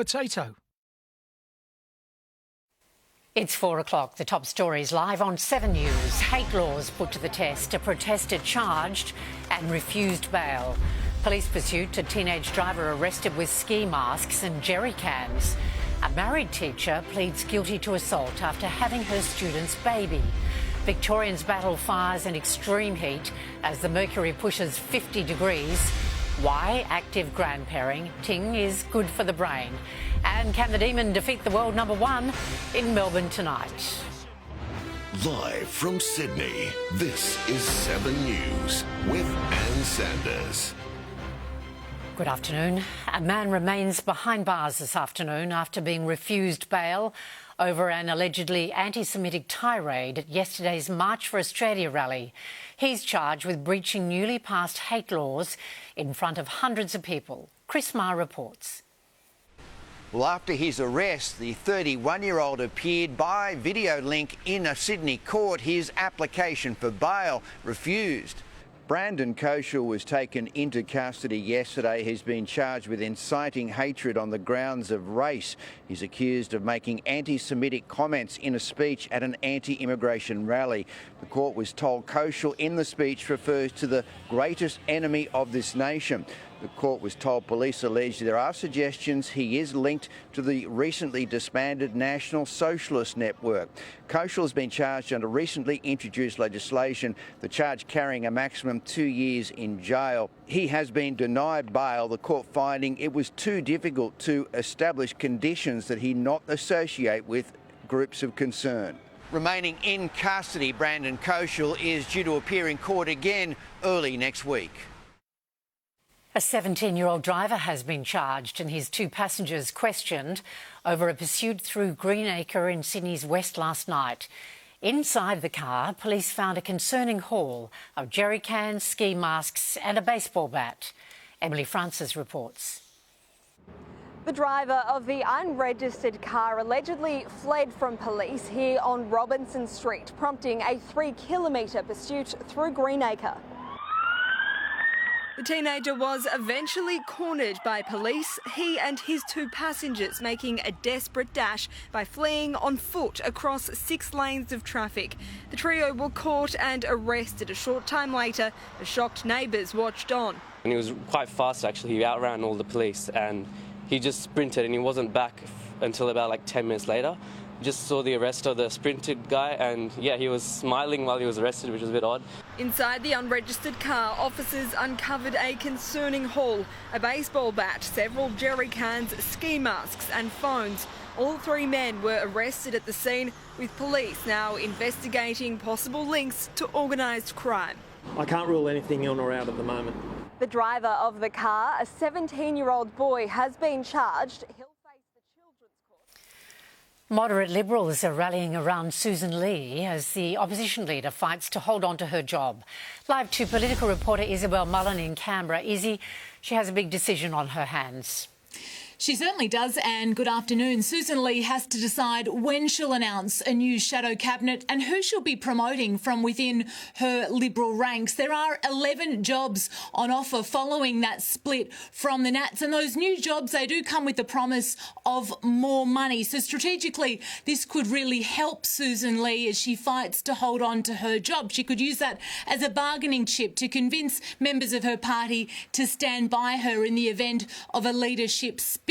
potato. It's 4 o'clock. The top stories live on 7 News. Hate laws put to the test. A protester charged and refused bail. Police pursuit. A teenage driver arrested with ski masks and jerry cans. A married teacher pleads guilty to assault after having her student's baby. Victorians battle fires and extreme heat as the mercury pushes 50 degrees. Why active grandparenting is good for the brain. And can the Demon defeat the world number one in Melbourne tonight? Live from Sydney, this is 7 News with Ann Sanders. Good afternoon. A man remains behind bars this afternoon after being refused bail over an allegedly anti-Semitic tirade at yesterday's March for Australia rally. He's charged with breaching newly passed hate laws in front of hundreds of people. Chris Marr reports. Well, after his arrest, the 31-year-old appeared by video link in a Sydney court. His application for bail refused. Brandon Koshel was taken into custody yesterday. He's been charged with inciting hatred on the grounds of race. He's accused of making anti-Semitic comments in a speech at an anti-immigration rally. The court was told Koshel in the speech refers to the greatest enemy of this nation. The court was told police allege there are suggestions he is linked to the recently disbanded National Socialist Network. Koshel has been charged under recently introduced legislation, the charge carrying a maximum 2 years in jail. He has been denied bail, the court finding it was too difficult to establish conditions that he not associate with groups of concern. Remaining in custody, Brandon Koshel is due to appear in court again early next week. A 17-year-old driver has been charged and his two passengers questioned over a pursuit through Greenacre in Sydney's west last night. Inside the car, police found a concerning haul of jerry cans, ski masks and a baseball bat. Emily Francis reports. The driver of the unregistered car allegedly fled from police here on Robinson Street, prompting a 3-kilometre pursuit through Greenacre. The teenager was eventually cornered by police, he and his two passengers making a desperate dash by fleeing on foot across 6 lanes of traffic. The trio were caught and arrested a short time later. The shocked neighbours watched on. And he was quite fast actually, he outran all the police and he just sprinted and he wasn't back until about like 10 minutes later. Just saw the arrest of the sprinted guy and yeah, he was smiling while he was arrested, which was a bit odd. Inside the unregistered car, officers uncovered a concerning haul, a baseball bat, several jerry cans, ski masks and phones. All 3 men were arrested at the scene, with police now investigating possible links to organised crime. I can't rule anything in or out at the moment. The driver of the car, a 17-year-old boy, has been charged. Moderate Liberals are rallying around Susan Lee as the opposition leader fights to hold on to her job. Live to political reporter Isabel Mullen in Canberra. Izzy, she has a big decision on her hands. She certainly does, and good afternoon. Susan Lee has to decide when she'll announce a new shadow cabinet and who she'll be promoting from within her Liberal ranks. There are 11 jobs on offer following that split from the Nats, and those new jobs, they do come with the promise of more money. So strategically, this could really help Susan Lee as she fights to hold on to her job. She could use that as a bargaining chip to convince members of her party to stand by her in the event of a leadership split.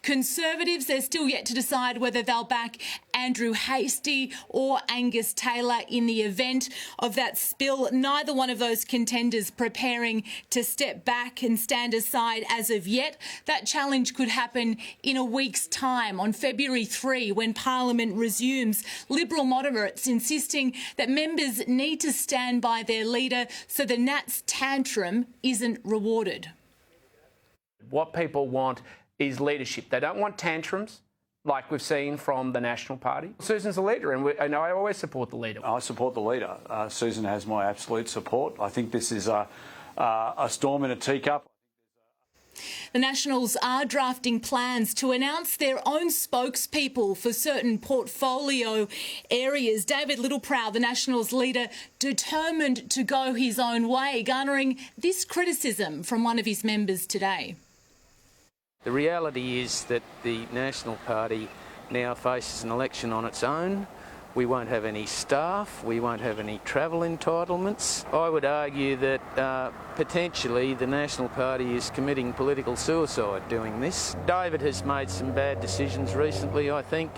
Conservatives, they're still yet to decide whether they'll back Andrew Hastie or Angus Taylor in the event of that spill. Neither one of those contenders preparing to step back and stand aside as of yet. That challenge could happen in a week's time on February 3 when Parliament resumes. Liberal moderates insisting that members need to stand by their leader so the Nats tantrum isn't rewarded. What people want is leadership. They don't want tantrums like we've seen from the National Party. Susan's the leader, and I always support the leader. I support the leader. Susan has my absolute support. I think this is a storm in a teacup. The Nationals are drafting plans to announce their own spokespeople for certain portfolio areas. David Littleproud, the Nationals leader, determined to go his own way, garnering this criticism from one of his members today. The reality is that the National Party now faces an election on its own. We won't have any staff, we won't have any travel entitlements. I would argue that potentially the National Party is committing political suicide doing this. David has made some bad decisions recently, I think.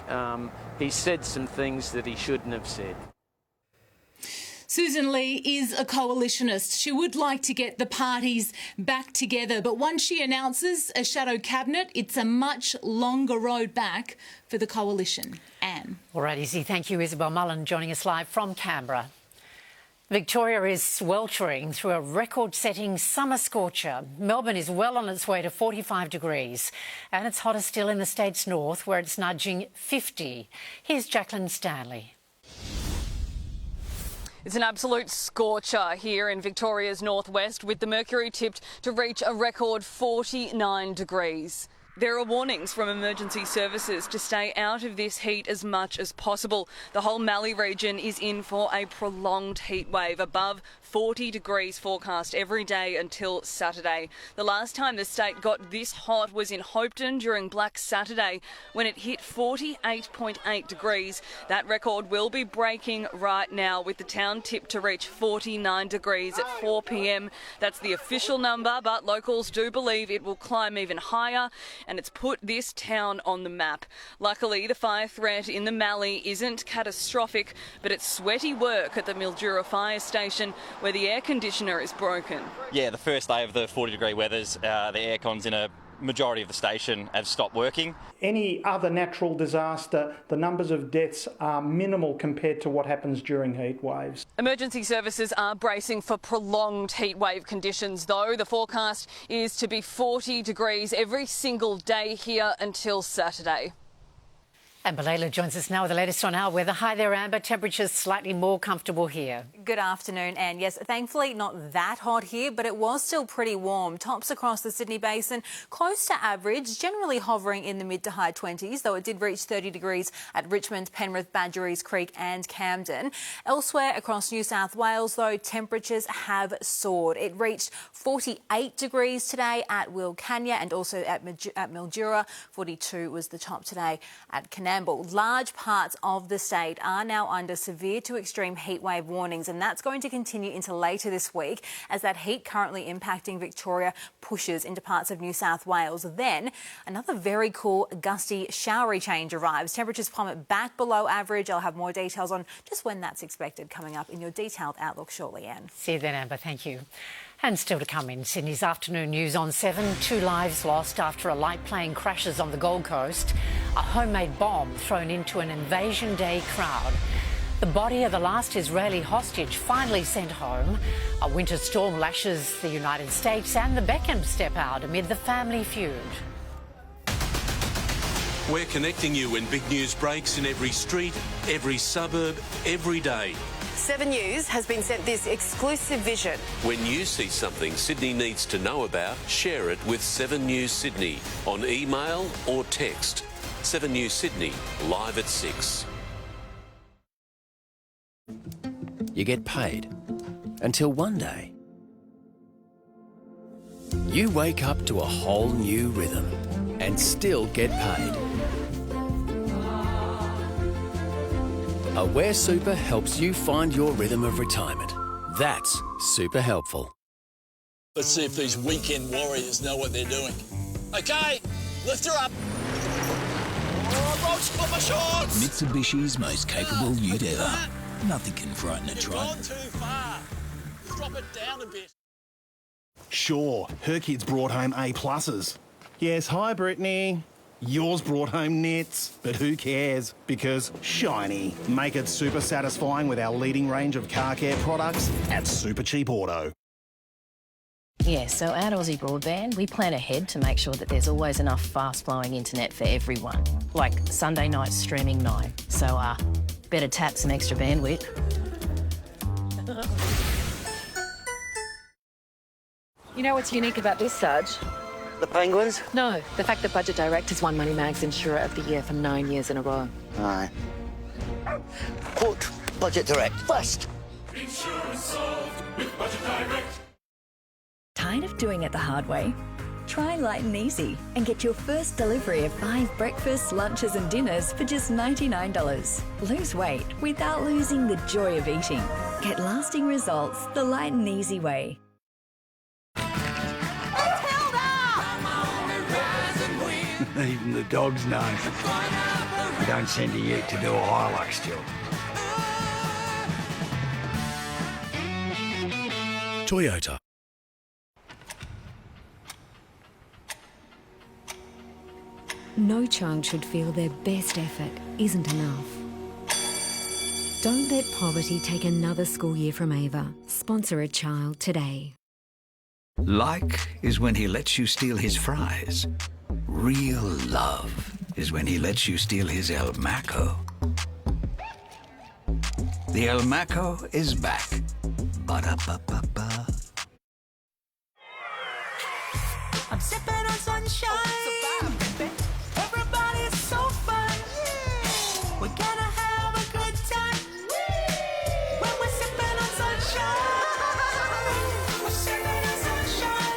He's said some things that he shouldn't have said. Susan Lee is a coalitionist. She would like to get the parties back together, but once she announces a shadow cabinet, it's a much longer road back for the coalition. Anne. All right, Izzy. Thank you, Isabel Mullen, joining us live from Canberra. Victoria is sweltering through a record-setting summer scorcher. Melbourne is well on its way to 45 degrees, and it's hotter still in the state's north, where it's nudging 50. Here's Jacqueline Stanley. It's an absolute scorcher here in Victoria's northwest, with the mercury tipped to reach a record 49 degrees. There are warnings from emergency services to stay out of this heat as much as possible. The whole Mallee region is in for a prolonged heat wave, above 40 degrees forecast every day until Saturday. The last time the state got this hot was in Hopetoun during Black Saturday, when it hit 48.8 degrees. That record will be breaking right now, with the town tipped to reach 49 degrees at 4 p.m. That's the official number, but locals do believe it will climb even higher, and it's put this town on the map. Luckily, the fire threat in the Mallee isn't catastrophic, but it's sweaty work at the Mildura fire station, where the air conditioner is broken. Yeah, the first day of the 40-degree weathers, the aircons in a majority of the station have stopped working. Any other natural disaster, the numbers of deaths are minimal compared to what happens during heat waves. Emergency services are bracing for prolonged heat wave conditions, though. The forecast is to be 40 degrees every single day here until Saturday. Amber Layla joins us now with the latest on our weather. Hi there, Amber. Temperatures slightly more comfortable here. Good afternoon, and yes, thankfully not that hot here, but it was still pretty warm. Tops across the Sydney Basin close to average, generally hovering in the mid to high 20s, though it did reach 30 degrees at Richmond, Penrith, Badgerys Creek and Camden. Elsewhere across New South Wales, though, temperatures have soared. It reached 48 degrees today at Wilcannia and also at Mildura. 42 was the top today at Canamble. Large parts of the state are now under severe to extreme heatwave warnings, and that's going to continue into later this week as that heat currently impacting Victoria pushes into parts of New South Wales. Then another very cool, gusty, showery change arrives. Temperatures plummet back below average. I'll have more details on just when that's expected coming up in your detailed outlook shortly, Anne. See you then, Amber. Thank you. And still to come in Sydney's afternoon news on 7, 2 lives lost after a light plane crashes on the Gold Coast. A homemade bomb thrown into an Invasion Day crowd. The body of the last Israeli hostage finally sent home. A winter storm lashes the United States, and the Beckham step out amid the family feud. We're connecting you when big news breaks in every street, every suburb, every day. 7 News has been sent this exclusive vision. When you see something Sydney needs to know about, share it with 7 News Sydney on email or text. 7 News Sydney, live at 6. You get paid until one day you wake up to a whole new rhythm and still get paid. Aware Super helps you find your rhythm of retirement. That's super helpful. Let's see if these weekend warriors know what they're doing. Okay, lift her up. Oh, Roach, got my shorts! Mitsubishi's most capable ute ever. Nothing can frighten a trike. Gone too far. Drop it down a bit. Sure, her kids brought home A+. Yes, hi Brittany. Yours brought home nits, but who cares? Because shiny. Make it super satisfying with our leading range of car care products at Super Cheap Auto. Yeah, so at Aussie Broadband, we plan ahead to make sure that there's always enough fast-flowing internet for everyone. Like Sunday night streaming night. So, better tap some extra bandwidth. You know what's unique about this, Sarge? The Penguins? No, the fact that Budget Direct has won Money Mag's Insurer of the Year for 9 years in a row. Aye. Put Budget Direct first. Insurance solved with Budget Direct. Tired of doing it the hard way? Try Light and Easy and get your first delivery of 5 breakfasts, lunches and dinners for just $99. Lose weight without losing the joy of eating. Get lasting results the Light and Easy way. Even the dogs know. You don't send a ute to do a Hilux job. Toyota. No child should feel their best effort isn't enough. Don't let poverty take another school year from Ava. Sponsor a child today. Like is when he lets you steal his fries. Real love is when he lets you steal his El Maco. The El Maco is back. Ba-da-ba-ba-ba. I'm sipping on sunshine. Everybody's so fun. Yeah. We're gonna have a good time. When we're sipping on sunshine. We're sipping on sunshine.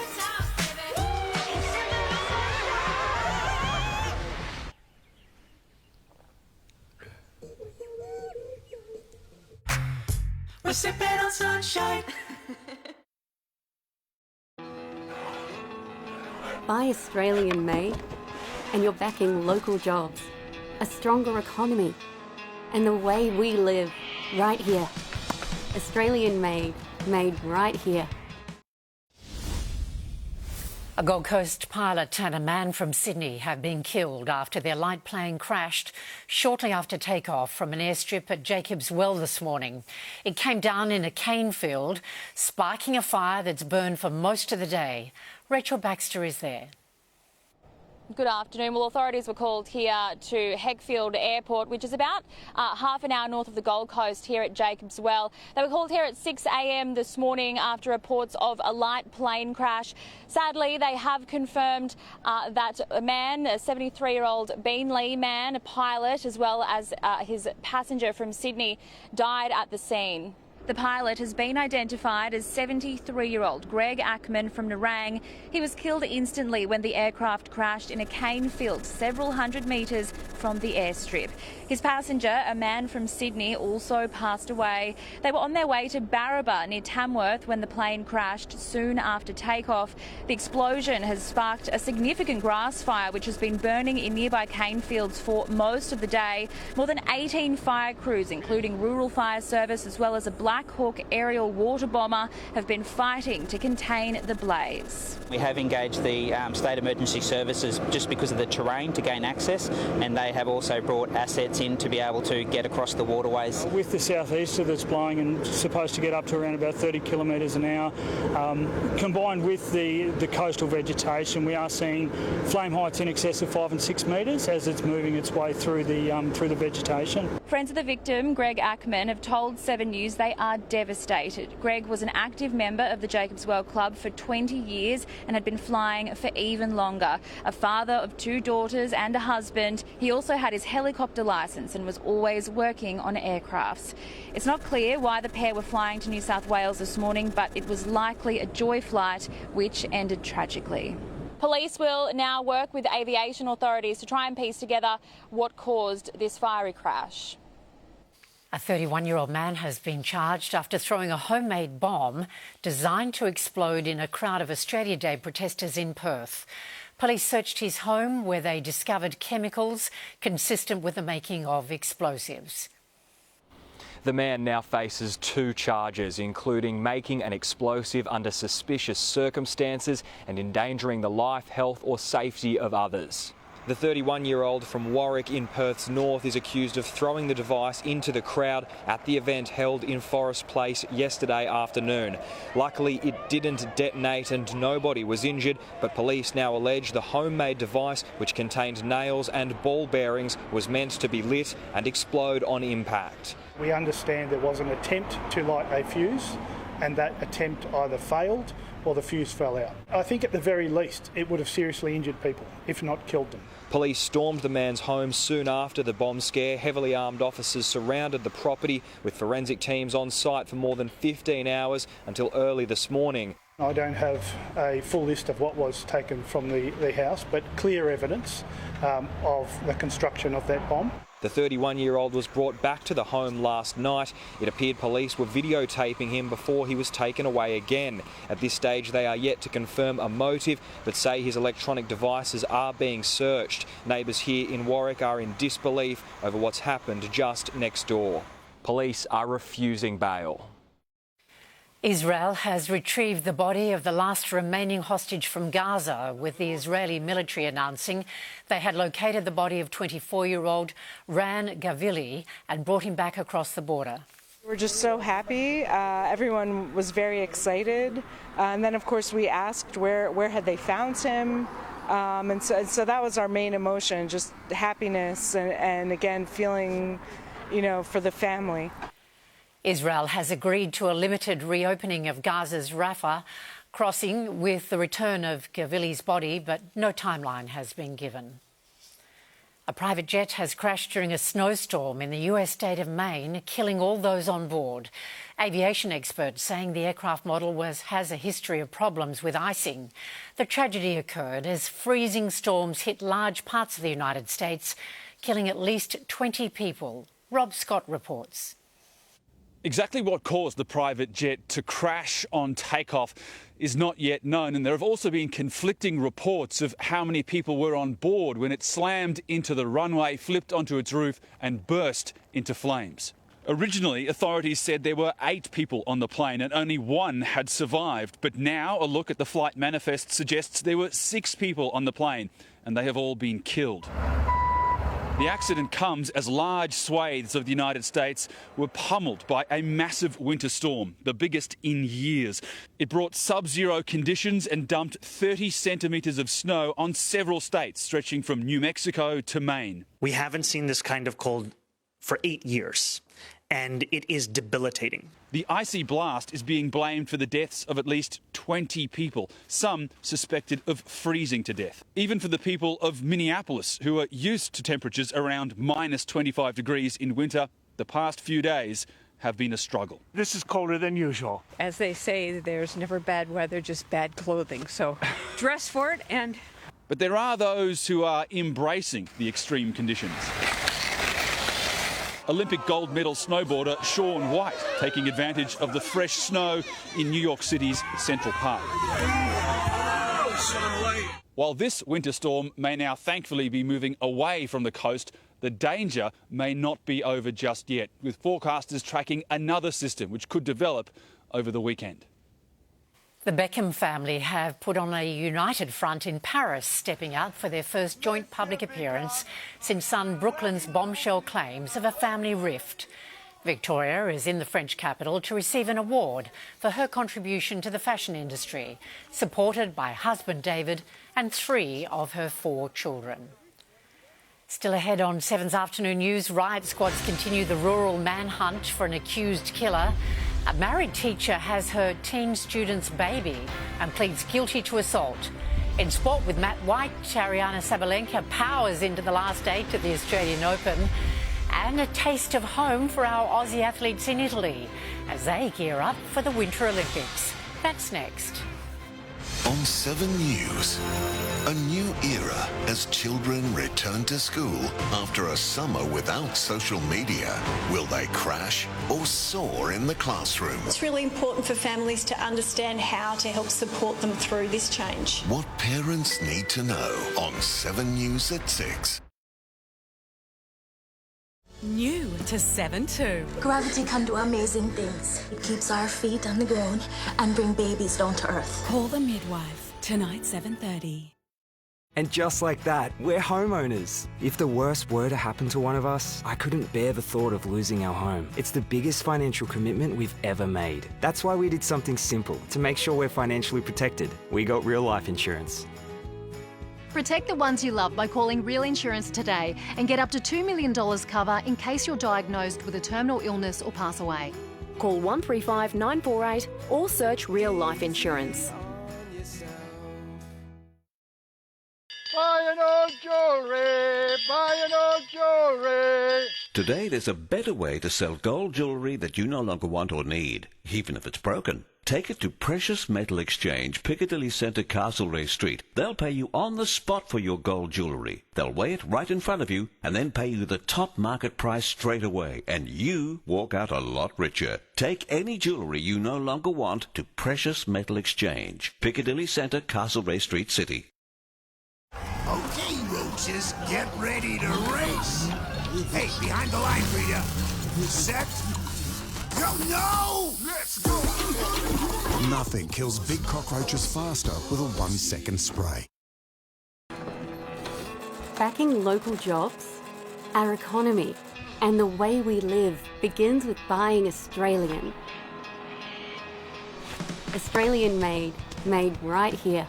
We're sipping on sunshine. Buy Australian made and you're backing local jobs, a stronger economy, and the way we live right here. Australian made, made right here. A Gold Coast pilot and a man from Sydney have been killed after their light plane crashed shortly after takeoff from an airstrip at Jacobs Well this morning. It came down in a cane field, sparking a fire that's burned for most of the day. Rachel Baxter is there. Good afternoon. Well, authorities were called here to Heckfield Airport, which is about half an hour north of the Gold Coast here at Jacobs Well. They were called here at 6 a.m. this morning after reports of a light plane crash. Sadly, they have confirmed that a man, a 73-year-old Beanley man, a pilot, as well as his passenger from Sydney, died at the scene. The pilot has been identified as 73-year-old Greg Ackman from Nerang. He was killed instantly when the aircraft crashed in a cane field several hundred metres from the airstrip. His passenger, a man from Sydney, also passed away. They were on their way to Barraba near Tamworth when the plane crashed soon after takeoff. The explosion has sparked a significant grass fire which has been burning in nearby cane fields for most of the day. More than 18 fire crews, including Rural Fire Service as well as a Black Hawk aerial water bomber, have been fighting to contain the blaze. We have engaged the State Emergency Services just because of the terrain to gain access, and they have also brought assets in to be able to get across the waterways. With the southeaster that's blowing and supposed to get up to around about 30 kilometres an hour, combined with the coastal vegetation, we are seeing flame heights in excess of 5 and 6 metres as it's moving its way through the vegetation. Friends of the victim, Greg Ackman, have told 7 News they are devastated. Greg was an active member of the Jacobs Well Club for 20 years and had been flying for even longer. A father of 2 daughters and a husband, he also had his helicopter licence and was always working on aircrafts. It's not clear why the pair were flying to New South Wales this morning, but it was likely a joy flight which ended tragically. Police will now work with aviation authorities to try and piece together what caused this fiery crash. A 31-year-old man has been charged after throwing a homemade bomb designed to explode in a crowd of Australia Day protesters in Perth. Police searched his home where they discovered chemicals consistent with the making of explosives. The man now faces 2 charges, including making an explosive under suspicious circumstances and endangering the life, health or safety of others. The 31-year-old from Warwick in Perth's north is accused of throwing the device into the crowd at the event held in Forest Place yesterday afternoon. Luckily, it didn't detonate and nobody was injured, but police now allege the homemade device, which contained nails and ball bearings, was meant to be lit and explode on impact. We understand there was an attempt to light a fuse, and that attempt either failed or the fuse fell out. I think at the very least it would have seriously injured people, if not killed them. Police stormed the man's home soon after the bomb scare. Heavily armed officers surrounded the property with forensic teams on site for more than 15 hours until early this morning. I don't have a full list of what was taken from the house, but clear evidence of the construction of that bomb. The 31-year-old was brought back to the home last night. It appeared police were videotaping him before he was taken away again. At this stage, they are yet to confirm a motive, but say his electronic devices are being searched. Neighbours here in Warwick are in disbelief over what's happened just next door. Police are refusing bail. Israel has retrieved the body of the last remaining hostage from Gaza, with the Israeli military announcing they had located the body of 24-year-old Ran Gavili and brought him back across the border. We're just so happy. Everyone was very excited. And then, of course, we asked where had they found him. And so that was our main emotion, just happiness and again, feeling, for the family. Israel has agreed to a limited reopening of Gaza's Rafah crossing with the return of Gavili's body, but no timeline has been given. A private jet has crashed during a snowstorm in the US state of Maine, killing all those on board. Aviation experts saying the aircraft model has a history of problems with icing. The tragedy occurred as freezing storms hit large parts of the United States, killing at least 20 people. Rob Scott reports. Exactly what caused the private jet to crash on takeoff is not yet known, and there have also been conflicting reports of how many people were on board when it slammed into the runway, flipped onto its roof and burst into flames. Originally, authorities said there were 8 people on the plane and only 1 had survived, but now a look at the flight manifest suggests there were 6 people on the plane and they have all been killed. The accident comes as large swathes of the United States were pummeled by a massive winter storm, the biggest in years. It brought sub-zero conditions and dumped 30 centimetres of snow on several states, stretching from New Mexico to Maine. We haven't seen this kind of cold for 8 years, and it is debilitating. The icy blast is being blamed for the deaths of at least 20 people, some suspected of freezing to death. Even for the people of Minneapolis, who are used to temperatures around minus 25 degrees in winter, the past few days have been a struggle. This is colder than usual. As they say, there's never bad weather, just bad clothing. So dress for it and... But there are those who are embracing the extreme conditions. Olympic gold medal snowboarder Shaun White taking advantage of the fresh snow in New York City's Central Park. While this winter storm may now thankfully be moving away from the coast, the danger may not be over just yet, with forecasters tracking another system which could develop over the weekend. The Beckham family have put on a united front in Paris, stepping out for their first joint public appearance since son Brooklyn's bombshell claims of a family rift. Victoria is in the French capital to receive an award for her contribution to the fashion industry, supported by husband David and 3 of her 4 children. Still ahead on 7's afternoon news, riot squads continue the rural manhunt for an accused killer. A married teacher has her teen student's baby and pleads guilty to assault. In sport with Matt White, Ariana Sabalenka powers into the last 8 of the Australian Open. And a taste of home for our Aussie athletes in Italy as they gear up for the Winter Olympics. That's next. On 7 News, a new era as children return to school after a summer without social media. Will they crash or soar in the classroom? It's really important for families to understand how to help support them through this change. What parents need to know on 7 News at 6. New to 7-2. Gravity can do amazing things. It keeps our feet on the ground and bring babies down to earth. Call the midwife. Tonight, 7:30. And just like that, we're homeowners. If the worst were to happen to one of us, I couldn't bear the thought of losing our home. It's the biggest financial commitment we've ever made. That's why we did something simple to make sure we're financially protected. We got real life insurance. Protect the ones you love by calling Real Insurance today and get up to $2 million cover in case you're diagnosed with a terminal illness or pass away. Call 135 948 or search Real Life Insurance. Buy an old jewellery, buy an old jewellery. Today there's a better way to sell gold jewellery that you no longer want or need, even if it's broken. Take it to Precious Metal Exchange, Piccadilly Centre, Castlereagh Street. They'll pay you on the spot for your gold jewellery. They'll weigh it right in front of you and then pay you the top market price straight away, and you walk out a lot richer. Take any jewellery you no longer want to Precious Metal Exchange, Piccadilly Centre, Castlereagh Street, City. Okay, roaches, get ready to race. Hey, behind the line, Rita. Set. Go, no! Let's go! Nothing kills big cockroaches faster with a 1-second spray. Backing local jobs, our economy, and the way we live begins with buying Australian. Australian made right here.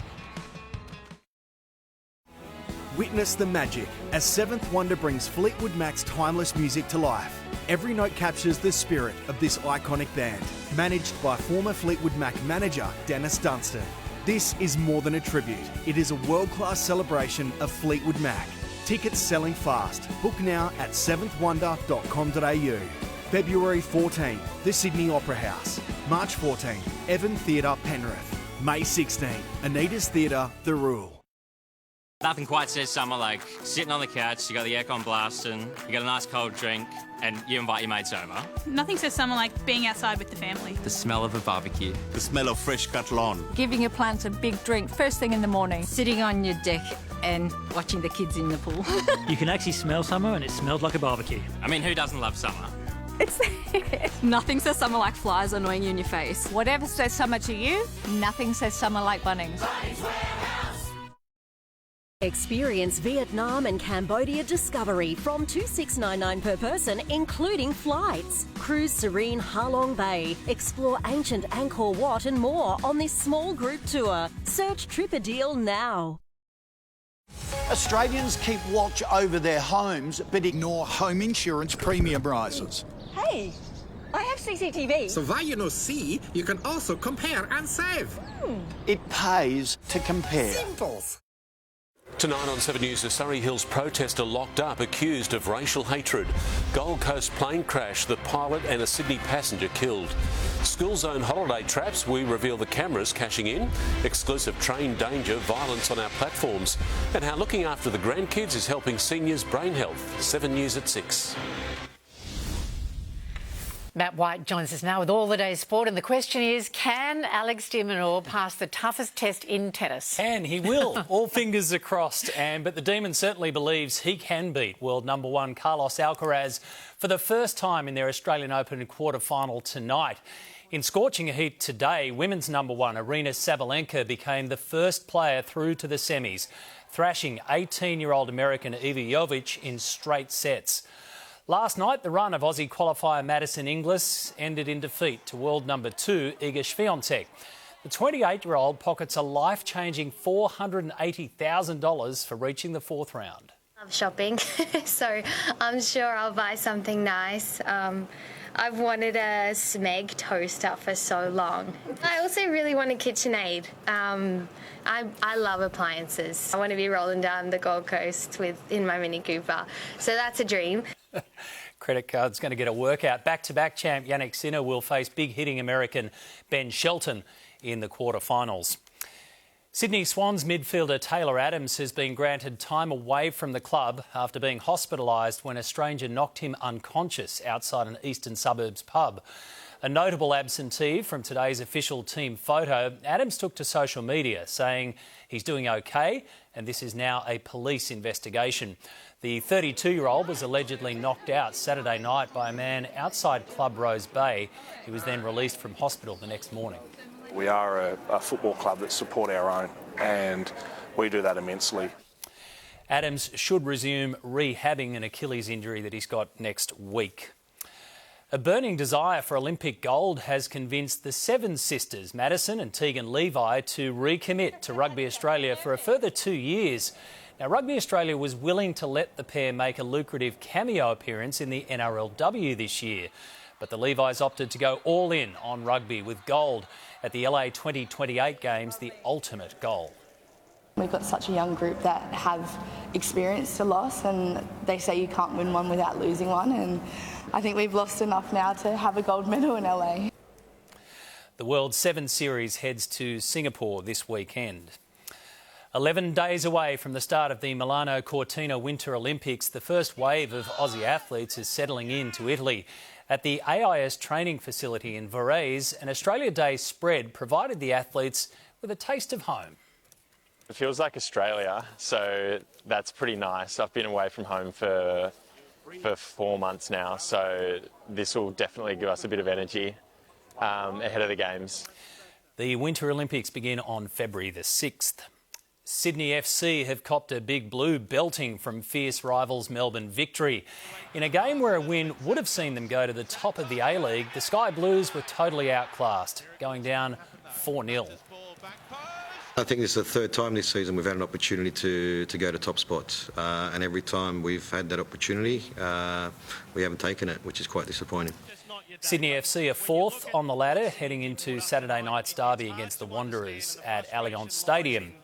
Witness the magic as Seventh Wonder brings Fleetwood Mac's timeless music to life. Every note captures the spirit of this iconic band, managed by former Fleetwood Mac manager Dennis Dunstan. This is more than a tribute. It is a world-class celebration of Fleetwood Mac. Tickets selling fast. Book now at seventhwonder.com.au. February 14, the Sydney Opera House. March 14, Evan Theatre, Penrith. May 16, Anita's Theatre, The Rule. Nothing quite says summer like sitting on the couch, you got the aircon blasting, you got a nice cold drink, and you invite your mates over. Nothing says summer like being outside with the family. The smell of a barbecue. The smell of fresh cut lawn. Giving your plants a big drink first thing in the morning. Sitting on your deck and watching the kids in the pool. You can actually smell summer and it smelled like a barbecue. I mean, who doesn't love summer? Nothing says summer like flies annoying you in your face. Whatever says summer to you, nothing says summer like Bunnings. Experience Vietnam and Cambodia discovery from $2,699 per person, including flights. Cruise serene Ha Long Bay. Explore ancient Angkor Wat and more on this small group tour. Search Tripadeal now. Australians keep watch over their homes but ignore home insurance premium rises. Hey, I have CCTV. So while you know see, you can also compare and save. It pays to compare. Simples. Tonight on 7 News, a Surrey Hills protester locked up, accused of racial hatred. Gold Coast plane crash, the pilot and a Sydney passenger killed. School zone holiday traps, we reveal the cameras cashing in. Exclusive train danger, violence on our platforms. And how looking after the grandkids is helping seniors' brain health. 7 News at 6. Matt White joins us now with all the day's sport, and the question is, can Alex de Minaur pass the toughest test in tennis? And he will. All fingers are crossed, but the Demon certainly believes he can beat world number one Carlos Alcaraz for the first time in their Australian Open quarter-final tonight. In scorching heat today, women's number one Aryna Sabalenka became the first player through to the semis, thrashing 18-year-old American Iga Jovic in straight sets. Last night, the run of Aussie qualifier Madison Inglis ended in defeat to world number two Iga Swiatek. The 28-year-old pockets a life-changing $480,000 for reaching the fourth round. I love shopping, so I'm sure I'll buy something nice. I've wanted a Smeg toaster for so long. I also really want a KitchenAid. I love appliances. I want to be rolling down the Gold Coast in my Mini Cooper, so that's a dream. Credit card's going to get a workout. Back-to-back champ Yannick Sinner will face big-hitting American Ben Shelton in the quarterfinals. Sydney Swans midfielder Taylor Adams has been granted time away from the club after being hospitalised when a stranger knocked him unconscious outside an eastern suburbs pub. A notable absentee from today's official team photo, Adams took to social media saying he's doing okay and this is now a police investigation. The 32-year-old was allegedly knocked out Saturday night by a man outside Club Rose Bay. He was then released from hospital the next morning. We are a football club that support our own, and we do that immensely. Adams should resume rehabbing an Achilles injury that he's got next week. A burning desire for Olympic gold has convinced the Seven Sisters, Madison and Tegan Levi, to recommit to Rugby Australia for a further 2 years. Now, Rugby Australia was willing to let the pair make a lucrative cameo appearance in the NRLW this year, but the Levis opted to go all in on rugby with gold at the LA 2028 Games, the ultimate goal. We've got such a young group that have experienced a loss, and they say you can't win one without losing one, and I think we've lost enough now to have a gold medal in LA. The World 7 Series heads to Singapore this weekend. 11 days away from the start of the Milano Cortina Winter Olympics, the first wave of Aussie athletes is settling into Italy. At the AIS training facility in Varese, an Australia Day spread provided the athletes with a taste of home. It feels like Australia, so that's pretty nice. I've been away from home for 4 months now, so this will definitely give us a bit of energy ahead of the Games. The Winter Olympics begin on February the 6th. Sydney FC have copped a big blue belting from fierce rivals Melbourne Victory. In a game where a win would have seen them go to the top of the A-League, the Sky Blues were totally outclassed, going down 4-0. I think this is the third time this season we've had an opportunity to go to top spots, and every time we've had that opportunity, we haven't taken it, which is quite disappointing. Sydney FC are fourth on the ladder, heading into Saturday night's derby against the Wanderers at Allianz Stadium.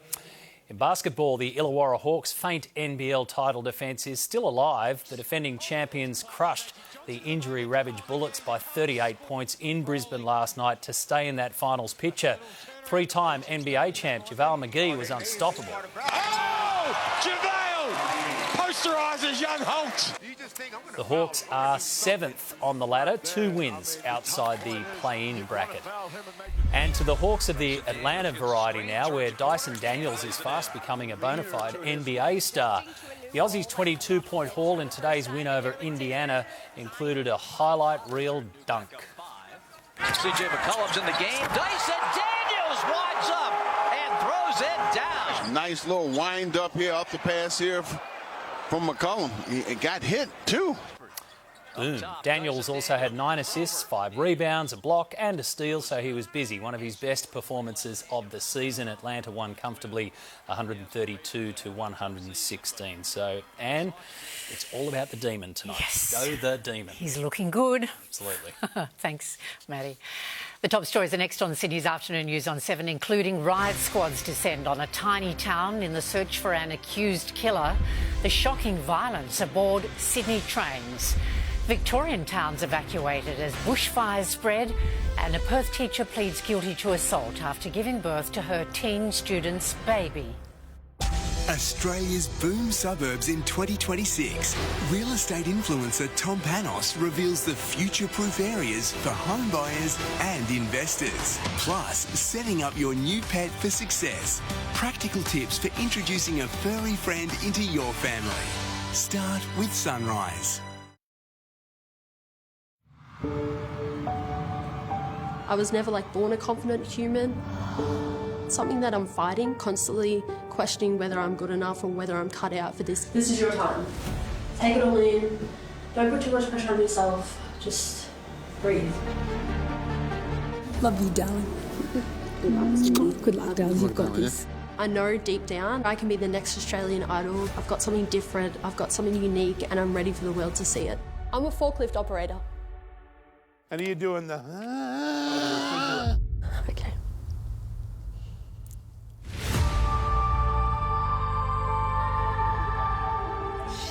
In basketball, the Illawarra Hawks' faint NBL title defence is still alive. The defending champions crushed the injury-ravaged Bullets by 38 points in Brisbane last night to stay in that finals picture. Three-time NBA champ JaVale McGee was unstoppable. Oh! JaVale posterises young Holt. The Hawks are seventh on the ladder, 2 wins outside the play-in bracket. And to the Hawks of the Atlanta variety now, where Dyson Daniels is fast becoming a bona fide NBA star. The Aussies' 22-point haul in today's win over Indiana included a highlight reel dunk. CJ McCollum's in the game. Dyson Daniels winds up and throws it down. Nice little wind up here off the pass here from McCollum. It got hit too. Boom. Daniels also had 9 assists, 5 rebounds, a block and a steal, so he was busy. One of his best performances of the season. Atlanta won comfortably 132-116. So, Anne, it's all about the Demon tonight. Yes. Go the Demon. He's looking good. Absolutely. Thanks, Maddie. The top stories are next on Sydney's Afternoon News on 7, including riot squads descend on a tiny town in the search for an accused killer, the shocking violence aboard Sydney trains, Victorian towns evacuated as bushfires spread, and a Perth teacher pleads guilty to assault after giving birth to her teen student's baby. Australia's boom suburbs in 2026. Real estate influencer Tom Panos reveals the future-proof areas for home buyers and investors. Plus, setting up your new pet for success. Practical tips for introducing a furry friend into your family. Start with Sunrise. I was never born a confident human. It's something that I'm fighting, constantly questioning whether I'm good enough or whether I'm cut out for this. This is your time. Take it all in. Don't put too much pressure on yourself. Just breathe. Love you, darling. Good luck, darling. You've got this. I know deep down I can be the next Australian Idol. I've got something different, I've got something unique, and I'm ready for the world to see it. I'm a forklift operator. And are you doing the... Okay.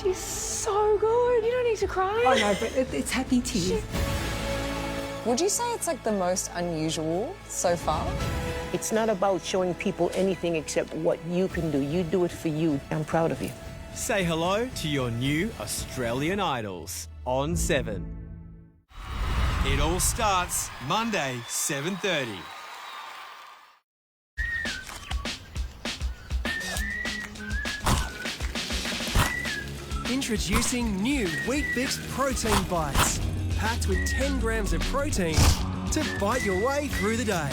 She's so good. You don't need to cry. I know, but it's happy tears. Would you say it's the most unusual so far? It's not about showing people anything except what you can do. You do it for you. I'm proud of you. Say hello to your new Australian Idols on 7. It all starts Monday, 7:30. Introducing new Wheat Bix Protein Bites, packed with 10 grams of protein to bite your way through the day.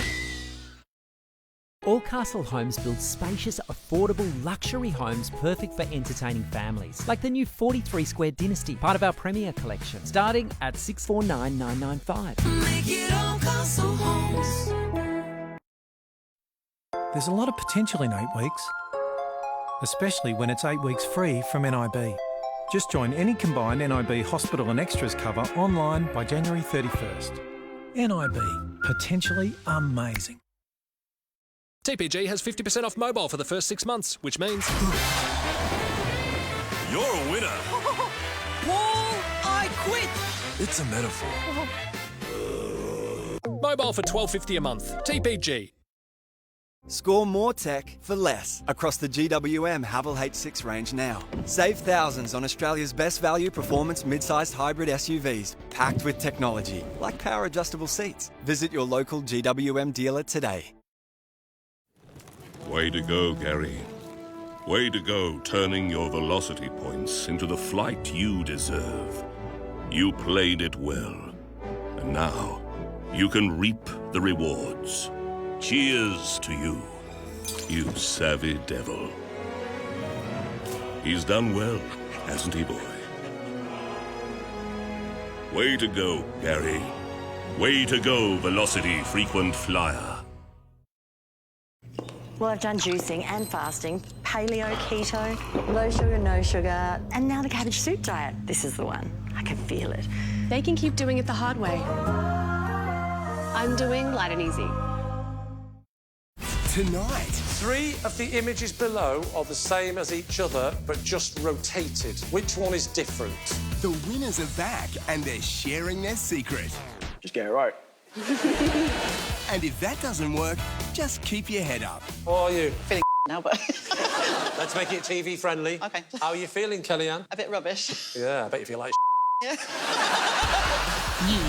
Allcastle Homes builds spacious, affordable, luxury homes perfect for entertaining families, like the new 43-square Dynasty, part of our Premier collection, starting at $649,995. Make it Allcastle Homes. There's a lot of potential in 8 weeks, especially when it's 8 weeks free from NIB. Just join any combined NIB hospital and extras cover online by January 31st. NIB, potentially amazing. TPG has 50% off mobile for the first 6 months, which means... You're a winner. Paul, I quit. It's a metaphor. Mobile Mobile for $12.50 a month. TPG. Score more tech for less across the GWM Haval H6 range now. Save thousands on Australia's best value performance mid-sized hybrid SUVs, packed with technology like power adjustable seats. Visit your local GWM dealer today. Way to go, Gary. Way to go, turning your velocity points into the flight you deserve. You played it well, and now you can reap the rewards. Cheers to you, you savvy devil. He's done well, hasn't he, boy? Way to go, Gary. Way to go, velocity frequent flyer. Well, I've done juicing and fasting, paleo, keto, low sugar, no sugar, and now the cabbage soup diet. This is the one. I can feel it. They can keep doing it the hard way. I'm doing light and easy. Tonight. 3 of the images below are the same as each other, but just rotated. Which one is different? The winners are back and they're sharing their secret. Just get it right. And if that doesn't work, just keep your head up. How are you? Feeling now, but... Let's make it TV friendly. OK. How are you feeling, Kellyanne? A bit rubbish. Yeah, I bet you feel like Yeah.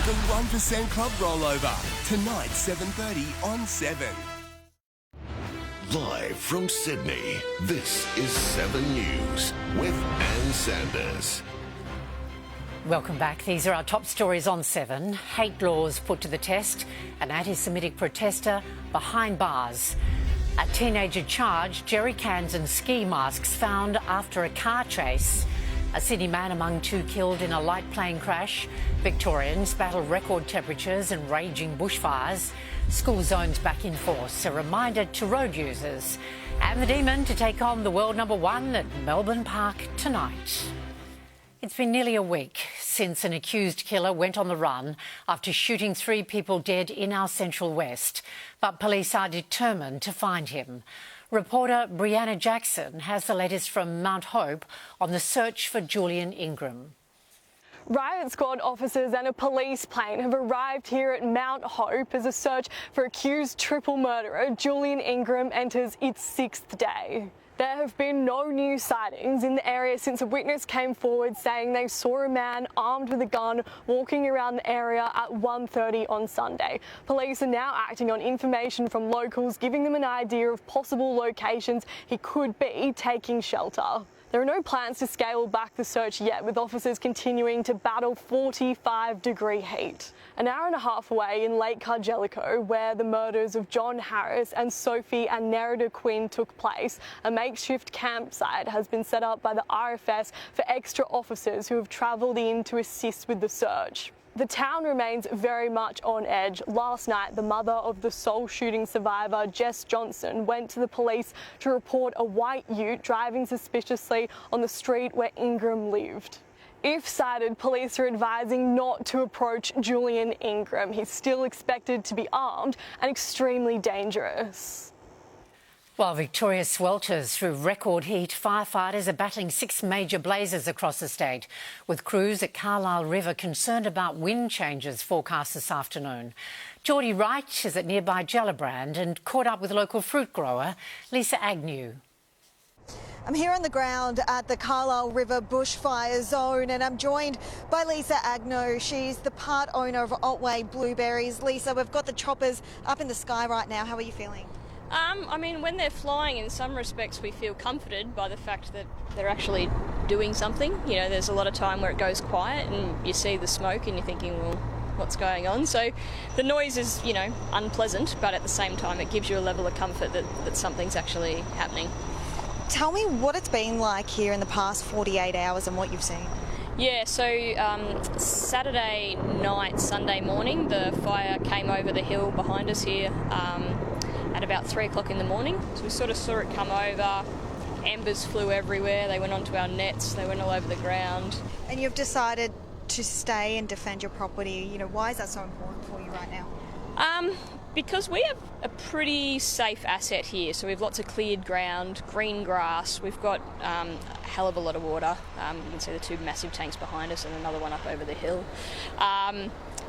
The 1% Club Rollover. Tonight, 7:30 on 7. Live from Sydney, this is 7 News with Ann Sanders. Welcome back. These are our top stories on 7. Hate laws put to the test. An anti-Semitic protester behind bars. A teenager charged. Jerry cans and ski masks found after a car chase. A Sydney man among 2 killed in a light plane crash. Victorians battle record temperatures and raging bushfires. School zones back in force. A reminder to road users. And the Demon to take on the world #1 at Melbourne Park tonight. It's been nearly a week since an accused killer went on the run after shooting 3 people dead in our Central West. But police are determined to find him. Reporter Brianna Jackson has the latest from Mount Hope on the search for Julian Ingram. Riot squad officers and a police plane have arrived here at Mount Hope as a search for accused triple murderer Julian Ingram enters its 6th day. There have been no new sightings in the area since a witness came forward saying they saw a man armed with a gun walking around the area at 1:30 on Sunday. Police are now acting on information from locals, giving them an idea of possible locations he could be taking shelter. There are no plans to scale back the search yet, with officers continuing to battle 45-degree heat. An hour and a half away in Lake Cargellico, where the murders of John Harris and Sophie and Nerida Quinn took place, a makeshift campsite has been set up by the RFS for extra officers who have travelled in to assist with the search. The town remains very much on edge. Last night, the mother of the sole shooting survivor, Jess Johnson, went to the police to report a white ute driving suspiciously on the street where Ingram lived. If sighted, police are advising not to approach Julian Ingram. He's still expected to be armed and extremely dangerous. While Victoria swelters through record heat, firefighters are battling 6 major blazes across the state, with crews at Carlisle River concerned about wind changes forecast this afternoon. Geordie Wright is at nearby Gellibrand and caught up with local fruit grower Lisa Agnew. I'm here on the ground at the Carlisle River bushfire zone and I'm joined by Lisa Agnew. She's the part owner of Otway Blueberries. Lisa, we've got the choppers up in the sky right now. How are you feeling? I mean, when they're flying, in some respects, we feel comforted by the fact that they're actually doing something. You know, there's a lot of time where it goes quiet and you see the smoke and you're thinking, well, what's going on? So the noise is, you know, unpleasant, but at the same time, it gives you a level of comfort that something's actually happening. Tell me what it's been like here in the past 48 hours and what you've seen. Yeah, so Saturday night, Sunday morning, the fire came over the hill behind us here at about 3 o'clock in the morning. So we sort of saw it come over. Embers flew everywhere. They went onto our nets. They went all over the ground. And you've decided to stay and defend your property. You know, why is that so important for you right now? Because we have a pretty safe asset here. So we have lots of cleared ground, green grass. We've got a hell of a lot of water. You can see the 2 massive tanks behind us and another one up over the hill.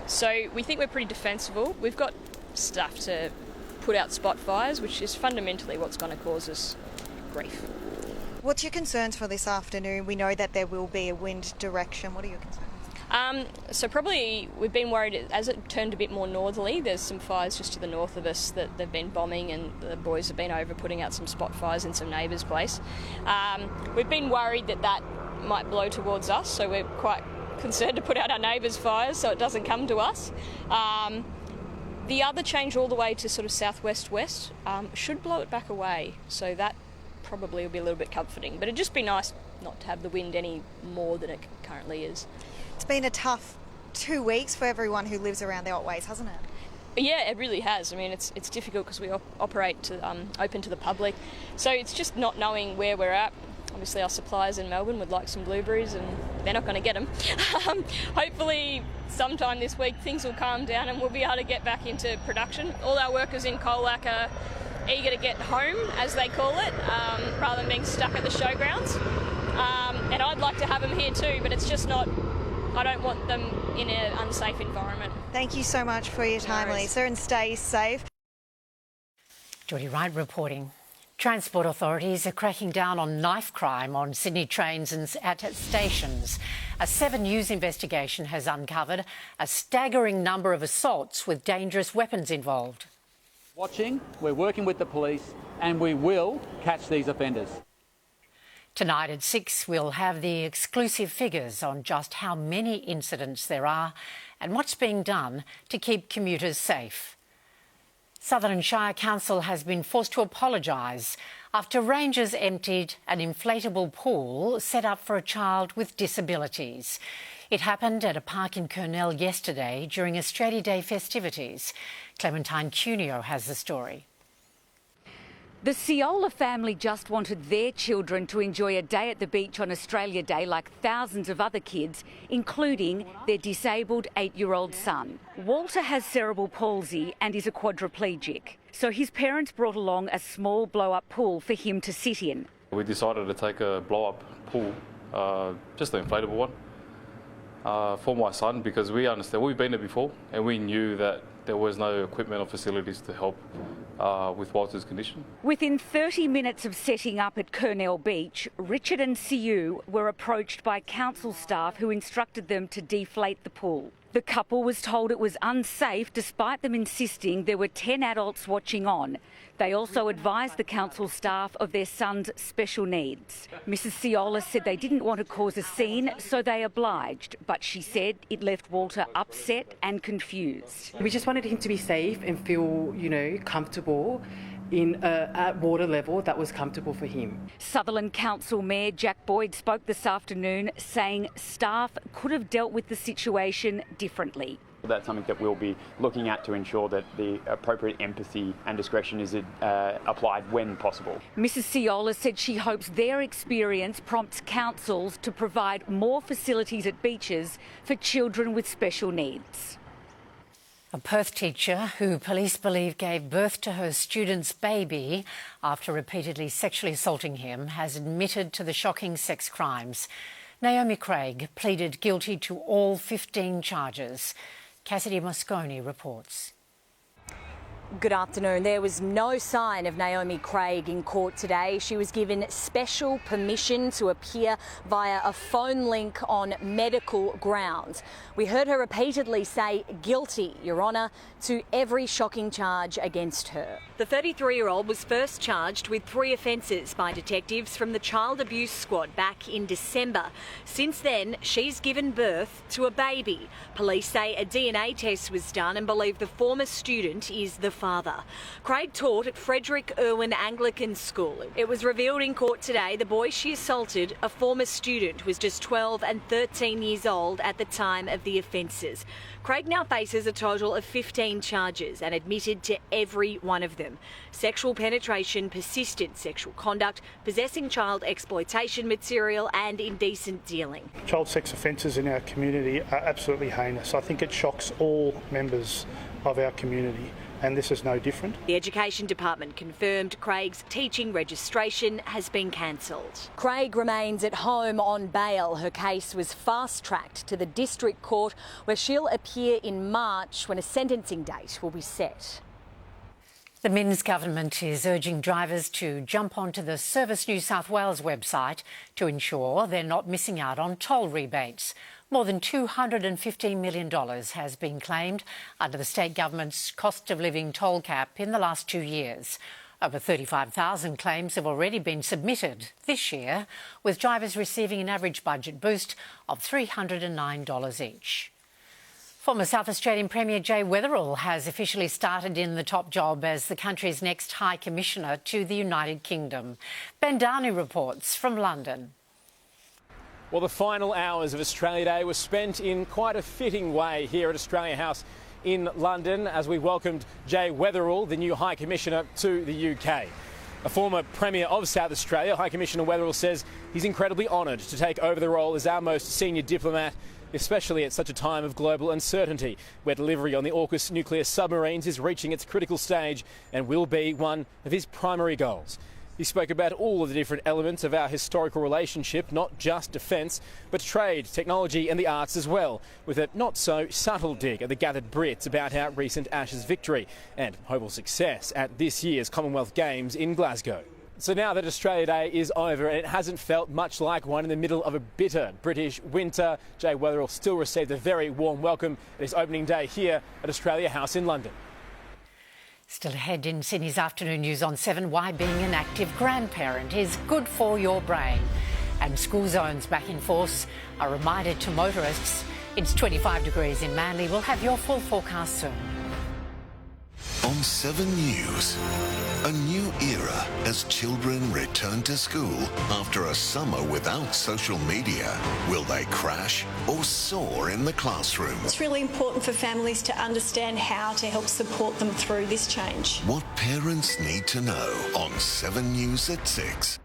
So we think we're pretty defensible. We've got stuff to put out spot fires, which is fundamentally what's going to cause us grief. What's your concerns for this afternoon? We know that there will be a wind direction. What are your concerns? So probably we've been worried as it turned a bit more northerly. There's some fires just to the north of us that they've been bombing, and the boys have been over putting out some spot fires in some neighbours' place. We've been worried that might blow towards us, so we're quite concerned to put out our neighbours' fires so it doesn't come to us. The other change all the way to sort of southwest-west should blow it back away, so that probably will be a little bit comforting. But it'd just be nice not to have the wind any more than it currently is. It's been a tough 2 weeks for everyone who lives around the Otways, hasn't it? Yeah, it really has. I mean, it's difficult because we operate to, open to the public, so it's just not knowing where we're at. Obviously, our suppliers in Melbourne would like some blueberries, and they're not going to get them. Hopefully, sometime this week things will calm down and we'll be able to get back into production. All our workers in Colac are eager to get home, as they call it, rather than being stuck at the showgrounds. And I'd like to have them here too, but it's just not. I don't want them in an unsafe environment. Thank you so much for your time, Lisa, and stay safe. Geordie Wright reporting. Transport authorities are cracking down on knife crime on Sydney trains and at stations. A 7 News investigation has uncovered a staggering number of assaults with dangerous weapons involved. Watching, we're working with the police, and we will catch these offenders. Tonight at 6, we'll have the exclusive figures on just how many incidents there are and what's being done to keep commuters safe. Sutherland Shire Council has been forced to apologise after rangers emptied an inflatable pool set up for a child with disabilities. It happened at a park in Kurnell yesterday during Australia Day festivities. Clementine Cuneo has the story. The Ciola family just wanted their children to enjoy a day at the beach on Australia Day like thousands of other kids, including their disabled 8-year-old son. Walter has cerebral palsy and is a quadriplegic, so his parents brought along a small blow-up pool for him to sit in. We decided to take a blow-up pool, just an inflatable one, for my son, because we understand, we've been there before and we knew that there was no equipment or facilities to help with Walter's condition. Within 30 minutes of setting up at Kurnell Beach, Richard and Siu were approached by council staff who instructed them to deflate the pool. The couple was told it was unsafe despite them insisting there were 10 adults watching on. They also advised the council staff of their son's special needs. Mrs. Ciola said they didn't want to cause a scene, so they obliged, but she said it left Walter upset and confused. We just wanted him to be safe and feel, comfortable at water level that was comfortable for him. Sutherland Council Mayor Jack Boyd spoke this afternoon, saying staff could have dealt with the situation differently. That's something that we'll be looking at to ensure that the appropriate empathy and discretion is applied when possible. Mrs. Ciola said she hopes their experience prompts councils to provide more facilities at beaches for children with special needs. A Perth teacher who police believe gave birth to her student's baby after repeatedly sexually assaulting him has admitted to the shocking sex crimes. Naomi Craig pleaded guilty to all 15 charges. Cassidy Moscone reports. Good afternoon. There was no sign of Naomi Craig in court today. She was given special permission to appear via a phone link on medical grounds. We heard her repeatedly say guilty, Your Honour, to every shocking charge against her. The 33-year-old was first charged with 3 offences by detectives from the Child Abuse Squad back in December. Since then, she's given birth to a baby. Police say a DNA test was done and believe the former student is the father. Craig taught at Frederick Irwin Anglican School. It was revealed in court today the boy she assaulted, a former student, was just 12 and 13 years old at the time of the offences. Craig now faces a total of 15 charges and admitted to every one of them. Sexual penetration, persistent sexual conduct, possessing child exploitation material and indecent dealing. Child sex offences in our community are absolutely heinous. I think it shocks all members of our community, and this is no different. The Education Department confirmed Craig's teaching registration has been cancelled. Craig remains at home on bail. Her case was fast-tracked to the District Court, where she'll appear in March when a sentencing date will be set. The Minns government is urging drivers to jump onto the Service New South Wales website to ensure they're not missing out on toll rebates. More than $215 million has been claimed under the state government's cost of living toll cap in the last 2 years. Over 35,000 claims have already been submitted this year, with drivers receiving an average budget boost of $309 each. Former South Australian Premier Jay Weatherill has officially started in the top job as the country's next High Commissioner to the United Kingdom. Ben Darney reports from London. Well, the final hours of Australia Day were spent in quite a fitting way here at Australia House in London as we welcomed Jay Weatherill, the new High Commissioner to the UK. A former Premier of South Australia, High Commissioner Weatherill says he's incredibly honoured to take over the role as our most senior diplomat, especially at such a time of global uncertainty, where delivery on the AUKUS nuclear submarines is reaching its critical stage and will be one of his primary goals. He spoke about all of the different elements of our historical relationship, not just defence, but trade, technology and the arts as well, with a not-so-subtle dig at the gathered Brits about our recent Ashes victory and hopeful success at this year's Commonwealth Games in Glasgow. So now that Australia Day is over and it hasn't felt much like one in the middle of a bitter British winter, Jay Weatherill still received a very warm welcome at his opening day here at Australia House in London. Still ahead in Sydney's afternoon news on 7, why being an active grandparent is good for your brain. And school zones back in force. A reminder to motorists, it's 25 degrees in Manly. We'll have your full forecast soon. On 7 News, a new era as children return to school after a summer without social media. Will they crash or soar in the classroom? It's really important for families to understand how to help support them through this change. What parents need to know on 7 News at 6.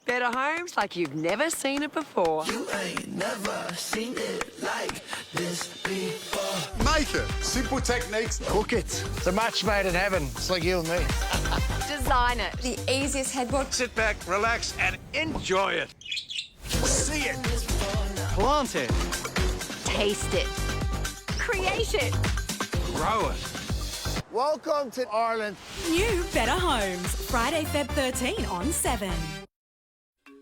Better homes like you've never seen it before. You ain't never seen it like this before. Make it. Simple techniques. Cook it. It's a match made in heaven. It's like you and me. Design it. The easiest headboard. Sit back, relax, and enjoy it. See it. Plant it. Taste it. Create it. Grow it. Welcome to Ireland. New Better Homes, Friday, Feb 13 on 7.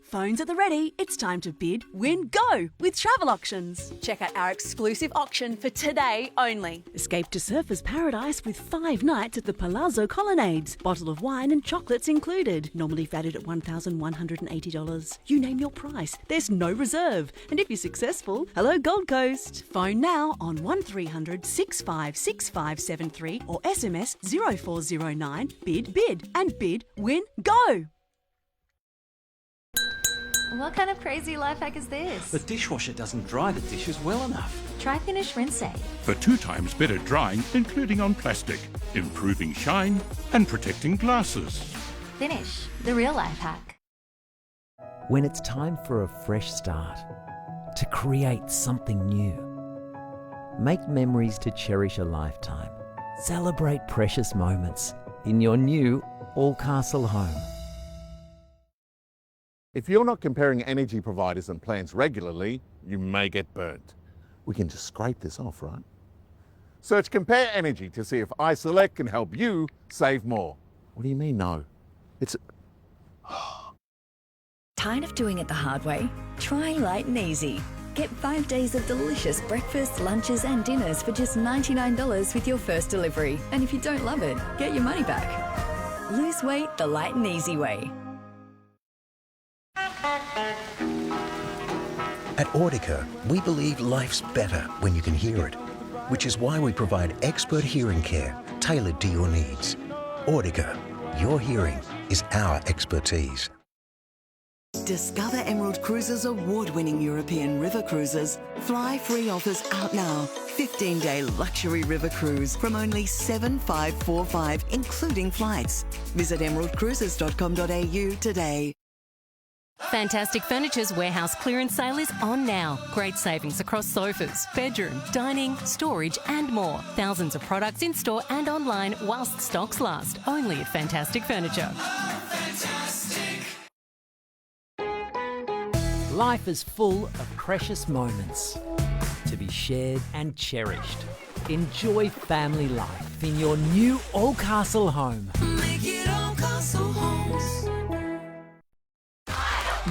Phones at the ready, it's time to bid, win, go with Travel Auctions. Check out our exclusive auction for today only. Escape to Surfers Paradise with 5 nights at the Palazzo Colonnades. Bottle of wine and chocolates included. Normally valued at $1,180. You name your price. There's no reserve. And if you're successful, hello Gold Coast. Phone now on 1300 656573 or SMS 0409 bid and bid, win, go. What kind of crazy life hack is this? The dishwasher doesn't dry the dishes well enough. Try Finish Rinse Safe. For 2 times better drying, including on plastic, improving shine and protecting glasses. Finish, the real life hack. When it's time for a fresh start, to create something new. Make memories to cherish a lifetime. Celebrate precious moments in your new Allcastle home. If you're not comparing energy providers and plans regularly, you may get burnt. We can just scrape this off, right? Search Compare Energy to see if iSelect can help you save more. What do you mean, no? It's... Tired of doing it the hard way? Try Light and Easy. Get 5 days of delicious breakfasts, lunches and dinners for just $99 with your first delivery. And if you don't love it, get your money back. Lose weight the Light and Easy way. At Audica, we believe life's better when you can hear it, which is why we provide expert hearing care tailored to your needs. Audica, your hearing is our expertise. Discover Emerald Cruises' award-winning European river cruises. Fly free offers out now. 15-day luxury river cruise from only $7,545, including flights. Visit emeraldcruises.com.au today. Fantastic Furniture's warehouse clearance sale is on now. Great savings across sofas, bedroom, dining, storage and more. Thousands of products in store and online whilst stocks last. Only at Fantastic Furniture. Life is full of precious moments. to be shared and cherished. Enjoy family life in your new Oldcastle home. Make it Oldcastle Homes.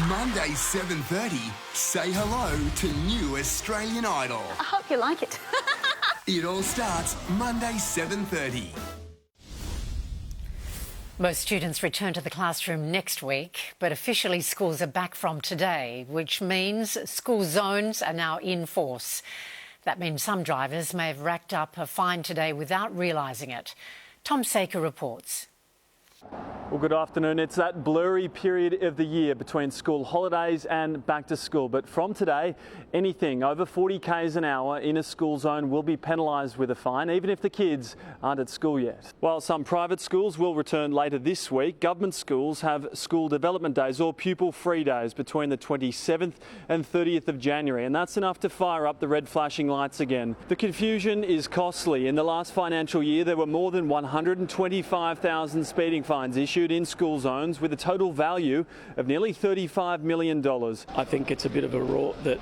Monday 7:30, say hello to new Australian Idol. I hope you like it. It all starts Monday 7:30. Most students return to the classroom next week, but officially schools are back from today, which means school zones are now in force. That means some drivers may have racked up a fine today without realising it. Tom Saker reports. Well, good afternoon. It's that blurry period of the year between school holidays and back to school. But from today, anything over 40 k's an hour in a school zone will be penalised with a fine, even if the kids aren't at school yet. While some private schools will return later this week, government schools have school development days or pupil-free days between the 27th and 30th of January, and that's enough to fire up the red flashing lights again. The confusion is costly. In the last financial year, there were more than 125,000 speeding fines issued in school zones with a total value of nearly $35 million. I think it's a bit of a rort that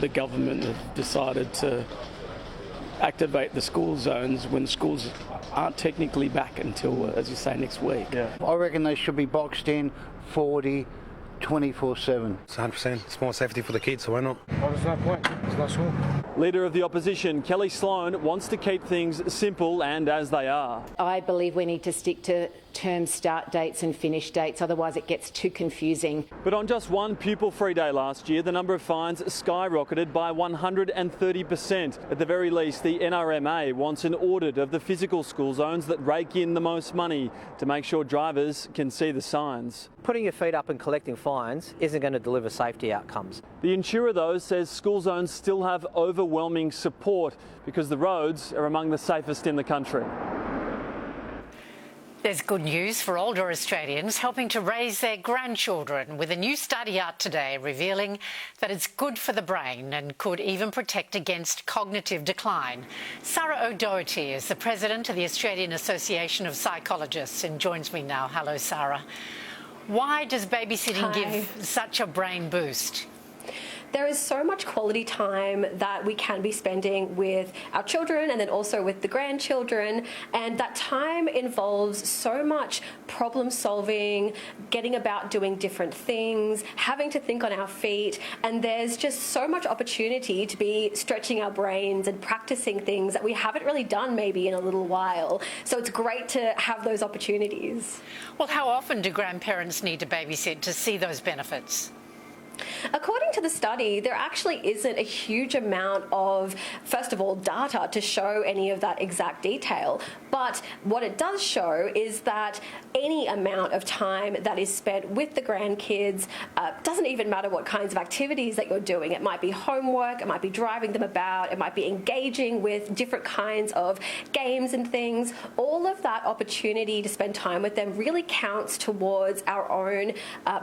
the government have decided to activate the school zones when schools aren't technically back until, as you say, next week. Yeah. I reckon they should be boxed in 40, 24/7. It's 100%. It's more safety for the kids, so why not? Well, there's no point. There's no school. Leader of the opposition, Kelly Sloan, wants to keep things simple and as they are. I believe we need to stick to term start dates and finish dates, otherwise it gets too confusing. But on just one pupil-free day last year, the number of fines skyrocketed by 130%. At the very least, the NRMA wants an audit of the physical school zones that rake in the most money to make sure drivers can see the signs. Putting your feet up and collecting fines isn't going to deliver safety outcomes. The insurer, though, says school zones still have overwhelming support because the roads are among the safest in the country. There's good news for older Australians helping to raise their grandchildren, with a new study out today revealing that it's good for the brain and could even protect against cognitive decline. Sarah O'Doherty is the president of the Australian Association of Psychologists and joins me now. Hello, Sarah. Why does babysitting give such a brain boost? There is so much quality time that we can be spending with our children and then also with the grandchildren, and that time involves so much problem solving, getting about doing different things, having to think on our feet, and there's just so much opportunity to be stretching our brains and practicing things that we haven't really done maybe in a little while. So it's great to have those opportunities. Well, how often do grandparents need to babysit to see those benefits? According to the study, there actually isn't a huge amount of, first of all, data to show any of that exact detail. But what it does show is that any amount of time that is spent with the grandkids, doesn't even matter what kinds of activities that you're doing. It might be homework, it might be driving them about, it might be engaging with different kinds of games and things. All of that opportunity to spend time with them really counts towards our own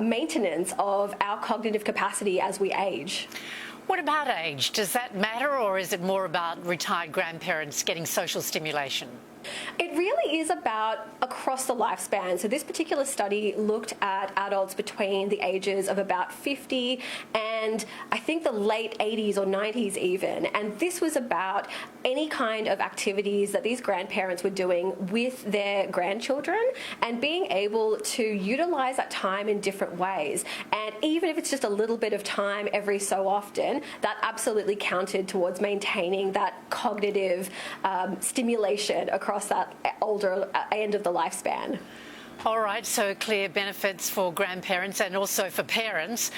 maintenance of our cognitive capacity as we age. What about age? Does that matter, or is it more about retired grandparents getting social stimulation? It really is about across the lifespan. So this particular study looked at adults between the ages of about 50 and I think the late 80s or 90s even. And this was about any kind of activities that these grandparents were doing with their grandchildren and being able to utilize that time in different ways. And even if it's just a little bit of time every so often, that absolutely counted towards maintaining that cognitive stimulation across that older end of the lifespan. All right, so clear benefits for grandparents and also for parents.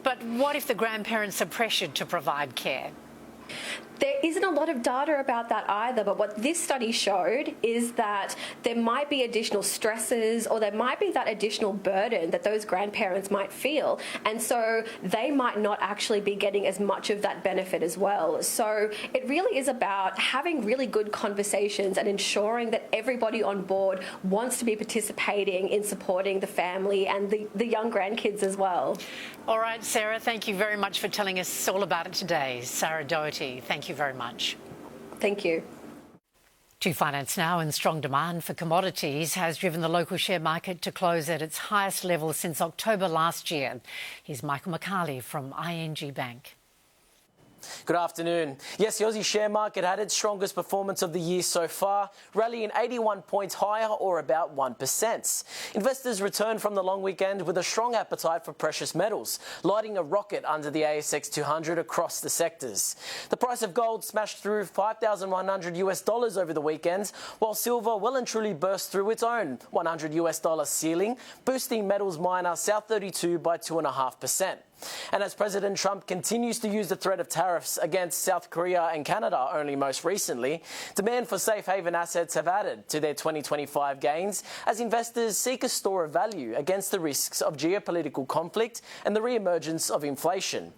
But what if the grandparents are pressured to provide care? There isn't a lot of data about that either, but what this study showed is that there might be additional stresses or there might be that additional burden that those grandparents might feel, and so they might not actually be getting as much of that benefit as well. So it really is about having really good conversations and ensuring that everybody on board wants to be participating in supporting the family and the young grandkids as well. All right, Sarah, thank you very much for telling us all about it today. Sarah Doherty, thank you very much. Thank you. To finance now, and strong demand for commodities has driven the local share market to close at its highest level since October last year. Here's Michael McCarley from ING Bank. Good afternoon. Yes, the Aussie share market had its strongest performance of the year so far, rallying 81 points higher or about 1%. Investors returned from the long weekend with a strong appetite for precious metals, lighting a rocket under the ASX 200 across the sectors. The price of gold smashed through $5,100 over the weekend, while silver well and truly burst through its own $100 ceiling, boosting metals miner South32 by 2.5%. And as President Trump continues to use the threat of tariffs against South Korea and Canada only most recently, demand for safe haven assets have added to their 2025 gains as investors seek a store of value against the risks of geopolitical conflict and the re-emergence of inflation.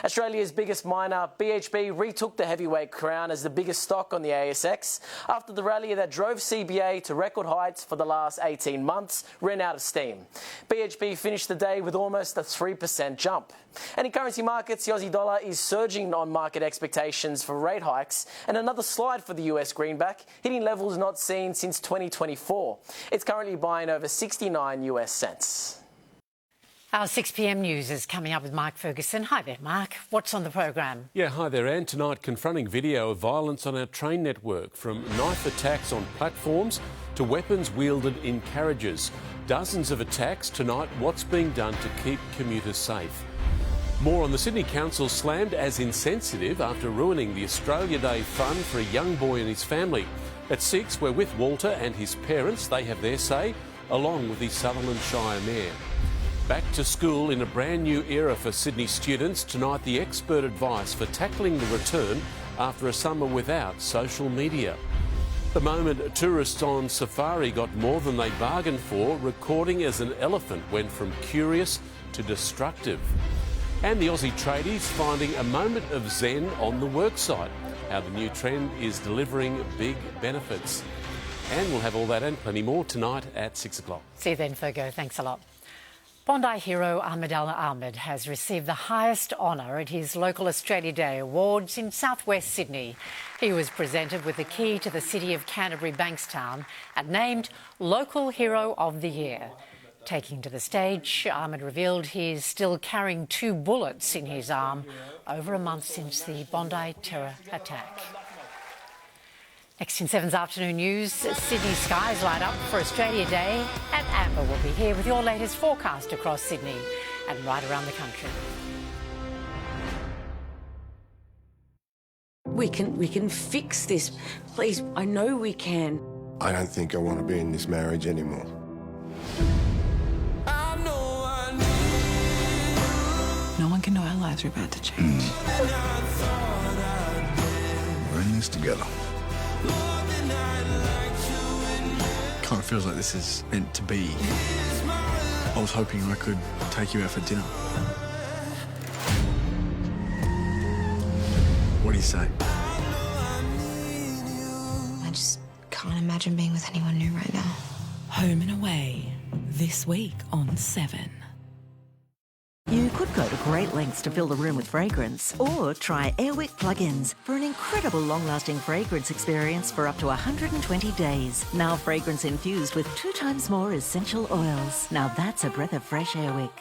Australia's biggest miner, BHP, retook the heavyweight crown as the biggest stock on the ASX after the rally that drove CBA to record heights for the last 18 months ran out of steam. BHP finished the day with almost a 3% jump. And in currency markets, the Aussie dollar is surging on market expectations for rate hikes and another slide for the US greenback, hitting levels not seen since 2024. It's currently buying over 69 US cents. Our 6 p.m. news is coming up with Mark Ferguson. Hi there, Mark. What's on the program? Yeah, hi there, Anne. Tonight, confronting video of violence on our train network, from knife attacks on platforms to weapons wielded in carriages. Dozens of attacks tonight. What's being done to keep commuters safe? More on the Sydney Council slammed as insensitive after ruining the Australia Day fun for a young boy and his family. At 6, we're with Walter and his parents. They have their say, along with the Sutherland Shire Mayor. Back to school in a brand new era for Sydney students. Tonight, the expert advice for tackling the return after a summer without social media. The moment tourists on safari got more than they bargained for, recording as an elephant went from curious to destructive. And the Aussie tradies finding a moment of zen on the worksite. How the new trend is delivering big benefits. And we'll have all that and plenty more tonight at 6 o'clock. See you then, Fergo. Thanks a lot. Bondi hero Ahmed Al Ahmed has received the highest honour at his local Australia Day Awards in southwest Sydney. He was presented with the key to the city of Canterbury Bankstown and named Local Hero of the Year. Taking to the stage, Ahmed revealed he is still carrying 2 bullets in his arm over a month since the Bondi terror attack. Next in 7's afternoon news, Sydney skies light up for Australia Day, and Amber will be here with your latest forecast across Sydney and right around the country. We can fix this. Please, I know we can. I don't think I want to be in this marriage anymore. No one can know our lives are about to change. We're in this together. Kind of feels like this is meant to be. I was hoping I could take you out for dinner. What do you say? I just can't imagine being with anyone new right now. Home and Away, this week on 7. You could go to great lengths to fill the room with fragrance, or try Airwick plugins for an incredible long-lasting fragrance experience for up to 120 days. Now fragrance infused with 2 times more essential oils. Now that's a breath of fresh Airwick.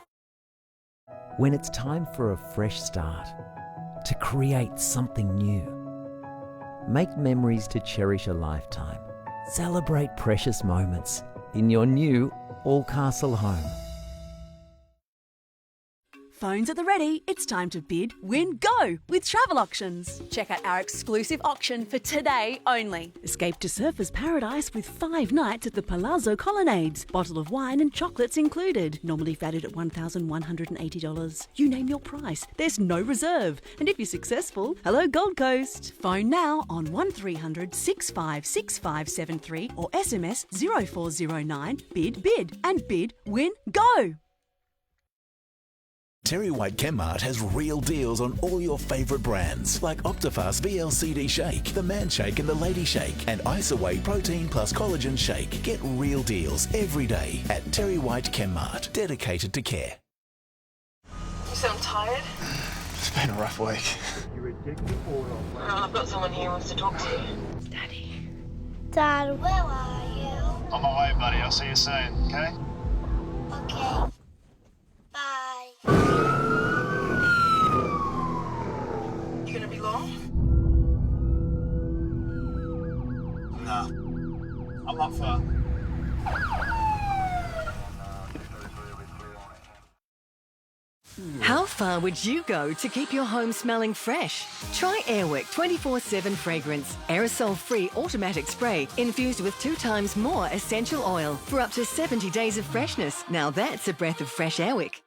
When it's time for a fresh start, to create something new. Make memories to cherish a lifetime. Celebrate precious moments in your new all-castle home. Phones at the ready, it's time to bid, win, go with Travel Auctions. Check out our exclusive auction for today only. Escape to Surfers Paradise with 5 nights at the Palazzo Colonnades. Bottle of wine and chocolates included. Normally valued at $1,180. You name your price. There's no reserve. And if you're successful, hello Gold Coast. Phone now on 1300 656573 or SMS 0409 bid and bid, win, go. Terry White Chemmart has real deals on all your favourite brands, like Optifast VLCD Shake, the Man Shake and the Lady Shake, and Isaway Protein Plus Collagen Shake. Get real deals every day at Terry White Chemmart, dedicated to care. You sound tired? It's been a rough week. I've got someone here who wants to talk to you. Daddy. Dad, where are you? On my way, buddy. I'll see you soon, okay? Okay. Bye. You're gonna be buffer. How far would you go to keep your home smelling fresh? Try Airwick 24/7 fragrance. Aerosol-free automatic spray infused with 2 times more essential oil for up to 70 days of freshness. Now that's a breath of fresh Airwick.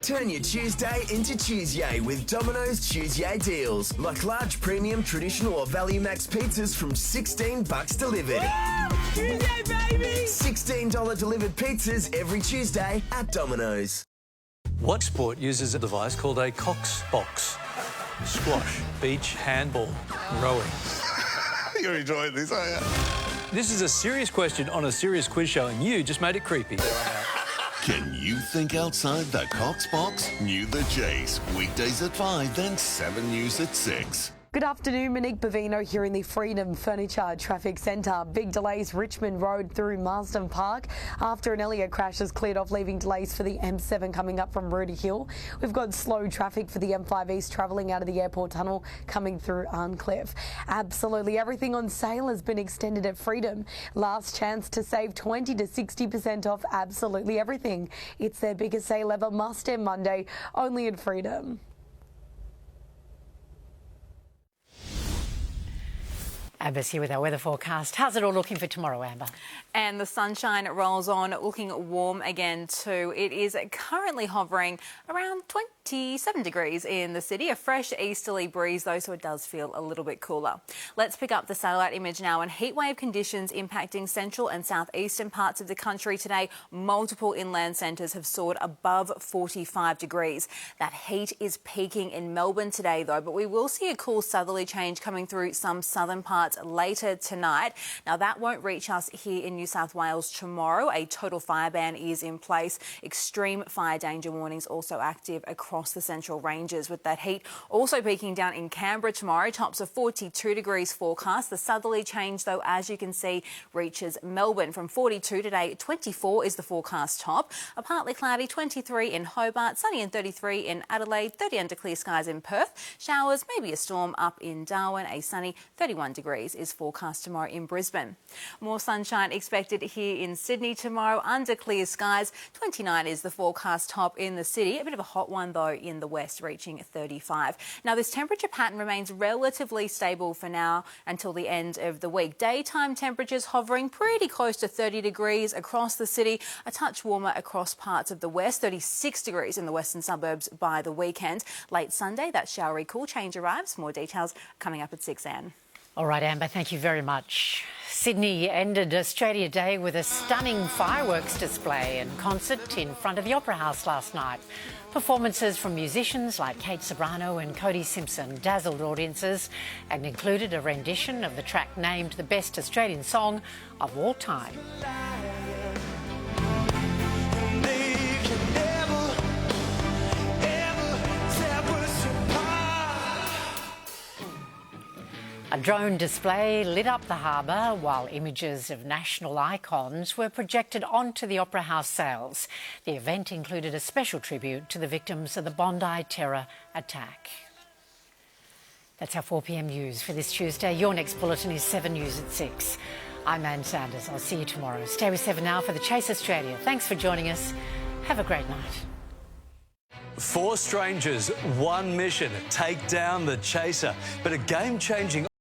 Turn your Tuesday into Tuesday with Domino's Tuesday deals. Like large premium, traditional or value max pizzas from $16 delivered. Woo! Tuesday, baby! $16 delivered pizzas every Tuesday at Domino's. What sport uses a device called a Cox box? Squash, beach, handball, rowing. You're enjoying this, aren't you? This is a serious question on a serious quiz show, and you just made it creepy. Can you think outside the Cox box? New The Chase, weekdays at 5, then 7 News at 6. Good afternoon, Monique Bovino here in the Freedom Furniture Traffic Centre. Big delays Richmond Road through Marsden Park after an Elliott crash has cleared off, leaving delays for the M7 coming up from Rooty Hill. We've got slow traffic for the M5 East travelling out of the airport tunnel coming through Arncliffe. Absolutely everything on sale has been extended at Freedom. Last chance to save 20 to 60% off absolutely everything. It's their biggest sale ever, must end Monday, only at Freedom. Amber's here with our weather forecast. How's it all looking for tomorrow, Amber? And the sunshine rolls on, looking warm again too. It is currently hovering around 27 degrees in the city. A fresh easterly breeze though, so it does feel a little bit cooler. Let's pick up the satellite image now, and heatwave conditions impacting central and southeastern parts of the country today. Multiple inland centres have soared above 45 degrees. That heat is peaking in Melbourne today though, but we will see a cool southerly change coming through some southern parts later tonight. Now that won't reach us here in New South Wales tomorrow. A total fire ban is in place. Extreme fire danger warnings also active across the central ranges, with that heat also peaking down in Canberra tomorrow. Tops of 42 degrees forecast. The southerly change though, as you can see, reaches Melbourne from 42 today. 24 is the forecast top. A partly cloudy 23 in Hobart, sunny and 33 in Adelaide, 30 under clear skies in Perth. Showers, maybe a storm up in Darwin. A sunny 31 degrees is forecast tomorrow in Brisbane. More sunshine expected here in Sydney tomorrow under clear skies. 29 is the forecast top in the city. A bit of a hot one though in the west, reaching 35. Now this temperature pattern remains relatively stable for now until the end of the week. Daytime temperatures hovering pretty close to 30 degrees across the city. A touch warmer across parts of the west. 36 degrees in the western suburbs by the weekend. Late Sunday, that showery cool change arrives. More details coming up at 6 a.m. All right, Amber, thank you very much. Sydney ended Australia Day with a stunning fireworks display and concert in front of the Opera House last night. Performances from musicians like Kate Ceberano and Cody Simpson dazzled audiences and included a rendition of the track named the best Australian song of all time. A drone display lit up the harbour while images of national icons were projected onto the Opera House sails. The event included a special tribute to the victims of the Bondi terror attack. That's our 4 p.m. news for this Tuesday. Your next bulletin is 7 News at 6. I'm Ann Sanders. I'll see you tomorrow. Stay with 7 Now for the Chase Australia. Thanks for joining us. Have a great night. 4 strangers, 1 mission, take down the chaser. But a game-changing